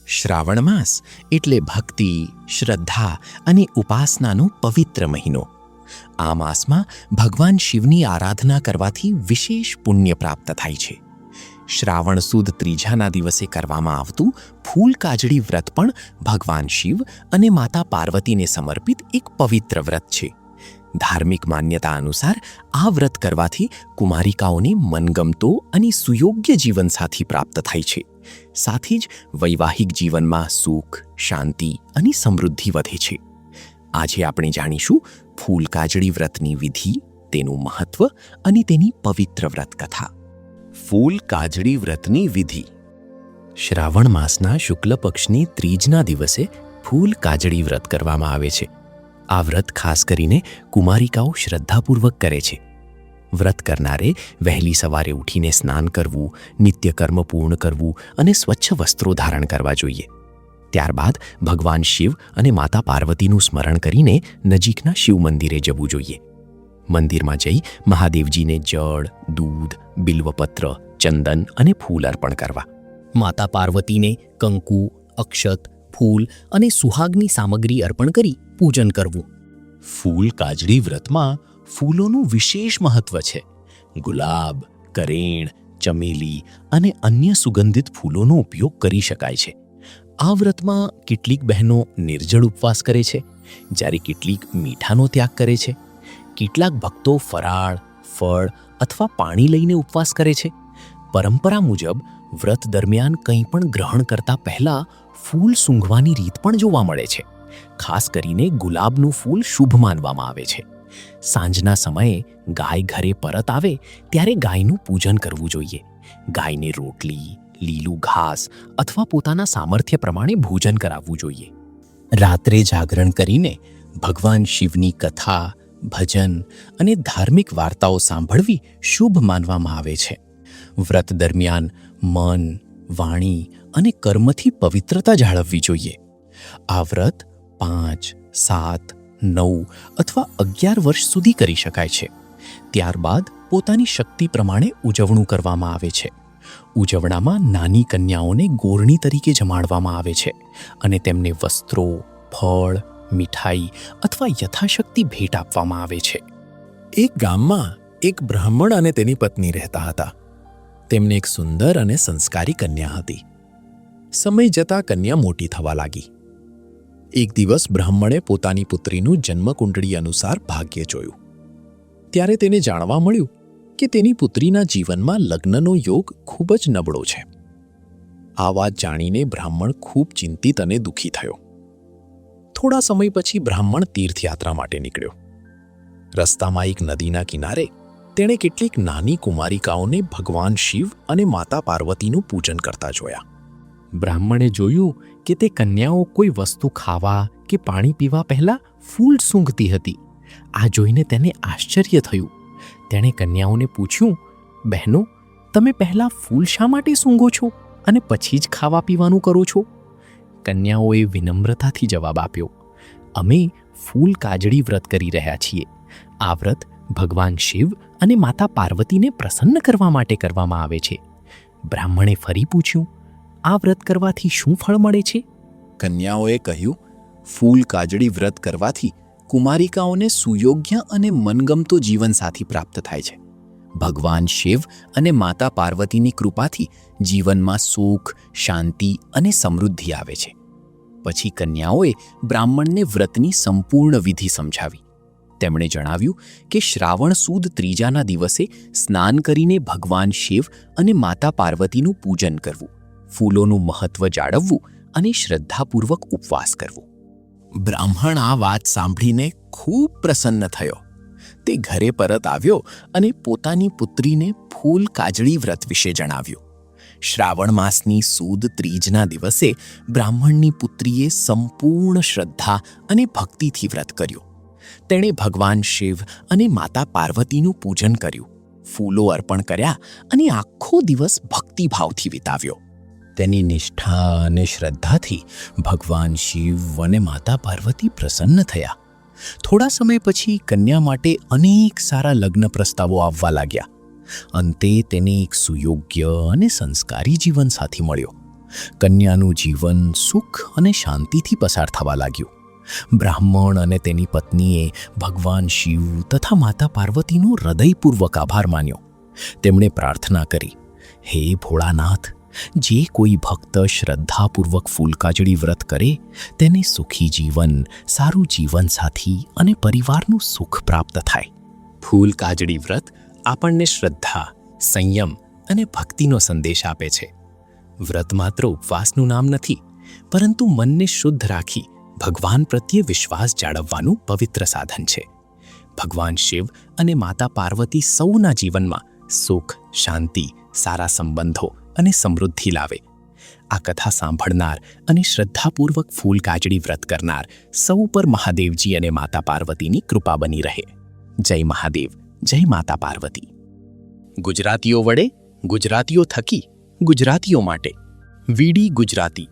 શ્રાવણ માસ એટલે ભક્તિ, શ્રદ્ધા અને ઉપાસનાનો પવિત્ર મહિનો. આ માસમાં ભગવાન શિવની આરાધના કરવાથી વિશેષ પુણ્ય પ્રાપ્ત થાય છે. શ્રાવણ સુદ ત્રીજાના દિવસે કરવામાં આવતું ફૂલ કાજળી વ્રત પણ ભગવાન શિવ અને માતા પાર્વતીને સમર્પિત એક પવિત્ર વ્રત છે. ધાર્મિક માન્યતા અનુસાર આ વ્રત કરવાથી કુમારિકાઓને મનગમતો અને સુયોગ્ય જીવનસાથી પ્રાપ્ત થાય છે. સાથે જ વૈવાહિક જીવનમાં સુખ, શાંતિ અને સમૃદ્ધિ વધે છે. આજે આપણે જાણીશું ફૂલ કાજળી વ્રતની વિધિ, તેનું મહત્વ અને તેની પવિત્ર વ્રત કથા. ફૂલ કાજળી વ્રતની વિધિ. શ્રાવણ માસના શુક્લ પક્ષની ત્રીજના દિવસે ફૂલ કાજળી વ્રત કરવામાં આવે છે. આ વ્રત ખાસ કરીને કુમારિકાઓ શ્રદ્ધાપૂર્વક કરે છે. વ્રત કરનારે વહેલી સવારે ઉઠીને સ્નાન કરવું, નિત્યકર્મ પૂર્ણ કરવું અને સ્વચ્છ વસ્ત્રો ધારણ કરવા જોઈએ. ત્યારબાદ ભગવાન શિવ અને માતા પાર્વતીનું સ્મરણ કરીને નજીકના શિવ મંદિરે જવું જોઈએ. મંદિરમાં જઈ મહાદેવજીને જળ, દૂધ, બિલ્વપત્ર, ચંદન અને ફૂલ અર્પણ કરવા. માતા પાર્વતીને કંકુ, અક્ષત, ફૂલ અને સુહાગની સામગ્રી અર્પણ કરી પૂજન કરવું. ફૂલ કાજળી વ્રતમાં ફૂલોનું વિશેષ મહત્વ છે. ગુલાબ, કરેણ, ચમેલી અને અન્ય સુગંધિત ફૂલોનો ઉપયોગ કરી શકાય છે. આ વ્રતમાં કેટલીક બહેનો નિર્જળ ઉપવાસ કરે છે, જ્યારે કેટલીક મીઠાનો ત્યાગ કરે છે. કેટલાક ભક્તો ફરાળ, ફળ અથવા પાણી લઈને ઉપવાસ કરે છે. પરંપરા મુજબ વ્રત દરમિયાન કંઈ પણ ગ્રહણ કરતા પહેલા ફૂલ સૂંઘવાની રીત પણ જોવા મળે છે. ખાસ કરીને ગુલાબનું ફૂલ શુભ માનવામાં આવે છે. સાંજના સમયે ગાય ઘરે પરત આવે ત્યારે ગાયનું પૂજન કરવું જોઈએ. ગાયને રોટલી, લીલું ઘાસ અથવા પોતાના સામર્થ્ય પ્રમાણે ભોજન કરાવવું જોઈએ. રાત્રે જાગરણ કરીને ભગવાન શિવની કથા, ભજન અને ધાર્મિક વાર્તાઓ સાંભળવી શુભ માનવામાં આવે છે. વ્રત દરમિયાન મન, વાણી અને કર્મથી પવિત્રતા જાળવવી જોઈએ. આ વ્રત 5, 7, 9 અથવા 11 વર્ષ સુધી કરી શકાય છે. ત્યારબાદ પોતાની શક્તિ પ્રમાણે ઉજવણું કરવામાં આવે છે. ઉજવણામાં નાની કન્યાઓને ગોરણી તરીકે જમાડવામાં આવે છે અને તેમને વસ્ત્રો, ફળ, મીઠાઈ અથવા યથાશક્તિ ભેટ આપવામાં આવે છે. એક ગામમાં એક બ્રાહ્મણ અને તેની પત્ની રહેતા હતા. તેમને એક સુંદર અને સંસ્કારી કન્યા હતી. સમય જતાં કન્યા મોટી થવા લાગી. એક દિવસ બ્રાહ્મણે પોતાની પુત્રીનું જન્મકુંડળી અનુસાર ભાગ્ય જોયું. ત્યારે તેને જાણવા મળ્યું કે તેની પુત્રીના જીવનમાં લગ્નનો યોગ ખૂબ જ નબળો છે. આ વાત જાણીને બ્રાહ્મણ ખૂબ ચિંતિત અને દુઃખી થયો. થોડા સમય પછી બ્રાહ્મણ તીર્થયાત્રા માટે નીકળ્યો. રસ્તામાં એક નદીના કિનારે તેણે કેટલીક નાની કુમારિકાઓને ભગવાન શિવ અને માતા પાર્વતીનું પૂજન કરતા જોયા. બ્રાહ્મણે જોયું કે તે કન્યાઓ કોઈ વસ્તુ ખાવા કે પાણી પીવા પહેલાં ફૂલ સૂંઘતી હતી. આ જોઈને તેને આશ્ચર્ય થયું. તેણે કન્યાઓને પૂછ્યું, બહેનો, તમે પહેલાં ફૂલ શા માટે સૂંઘો છો અને પછી જ ખાવા પીવાનું કરો છો? કન્યાઓએ વિનમ્રતાથી જવાબ આપ્યો, અમે ફૂલ કાજળી વ્રત કરી રહ્યા છીએ. આ વ્રત ભગવાન શિવ અને માતા પાર્વતીને પ્રસન્ન કરવા માટે કરવામાં આવે છે. બ્રાહ્મણે ફરી પૂછ્યું, આ વ્રત કરવાથી શું ફળ મળે છે? કન્યાઓએ કહ્યું, ફૂલ કાજળી વ્રત કરવાથી કુમારિકાઓને સુયોગ્ય અને મનગમતો જીવનસાથી પ્રાપ્ત થાય છે. ભગવાન શિવ અને માતા પાર્વતીની કૃપાથી જીવનમાં સુખ, શાંતિ અને સમૃદ્ધિ આવે છે. પછી કન્યાઓએ બ્રાહ્મણને વ્રતની સંપૂર્ણ વિધિ સમજાવી. તેમણે જણાવ્યું કે શ્રાવણ સુદ ત્રીજાના દિવસે સ્નાન કરીને ભગવાન શિવ અને માતા પાર્વતીનું પૂજન કરવું, ફૂલોનું મહત્વ જાળવવું અને શ્રદ્ધાપૂર્વક ઉપવાસ કરવું. બ્રાહ્મણ આ વાત સાંભળીને ખૂબ પ્રસન્ન થયો. તે ઘરે પરત આવ્યો અને પોતાની પુત્રીને ફૂલ કાજળી વ્રત વિશે જણાવ્યું. શ્રાવણ માસની સુદ ત્રીજના દિવસે બ્રાહ્મણની પુત્રીએ સંપૂર્ણ શ્રદ્ધા અને ભક્તિથી વ્રત કર્યું. તેણે ભગવાન શિવ અને માતા પાર્વતીનું પૂજન કર્યું, ફૂલો અર્પણ કર્યા અને આખો દિવસ ભક્તિભાવથી વિતાવ્યો. તેની નિષ્ઠા અને શ્રદ્ધાથી ભગવાન શિવ અને માતા પાર્વતી પ્રસન્ન થયા. થોડા સમય પછી કન્યા માટે અનેક સારા લગ્ન પ્રસ્તાવો આવવા લાગ્યા. અંતે તેને એક સુયોગ્ય અને સંસ્કારી જીવનસાથી મળ્યો. કન્યાનું જીવન સુખ અને શાંતિથી પસાર થવા લાગ્યું. બ્રાહ્મણ અને તેની પત્નીએ ભગવાન શિવ તથા માતા પાર્વતીનો હૃદયપૂર્વક આભાર માન્યો. તેમણે પ્રાર્થના કરી, હે ભોળાનાથ, જે કોઈ ભક્ત શ્રદ્ધાપૂર્વક ફૂલકાજળી વ્રત કરે તેને સુખી જીવન, સારું જીવનસાથી અને પરિવારનું સુખ પ્રાપ્ત થાય. ફૂલકાજળી વ્રત આપણને શ્રદ્ધા, સંયમ અને ભક્તિનો સંદેશ આપે છે. વ્રત માત્ર ઉપવાસનું નામ નથી, પરંતુ મનને શુદ્ધ રાખી ભગવાન પ્રત્યે વિશ્વાસ જાળવવાનું પવિત્ર સાધન છે. ભગવાન શિવ અને માતા પાર્વતી સૌના જીવનમાં સુખ, શાંતિ, સારા સંબંધો અને સમૃદ્ધિ લાવે. આ કથા સાંભળનાર અને શ્રદ્ધાપૂર્વક ફૂલકાજળી વ્રત કરનાર સૌ પર મહાદેવજી અને માતા પાર્વતીની કૃપા બની રહે. જય મહાદેવ, જય માતા પાર્વતી. ગુજરાતીઓ વડે, ગુજરાતીઓ થકી, ગુજરાતીઓ માટે. વીડી ગુજરાતી.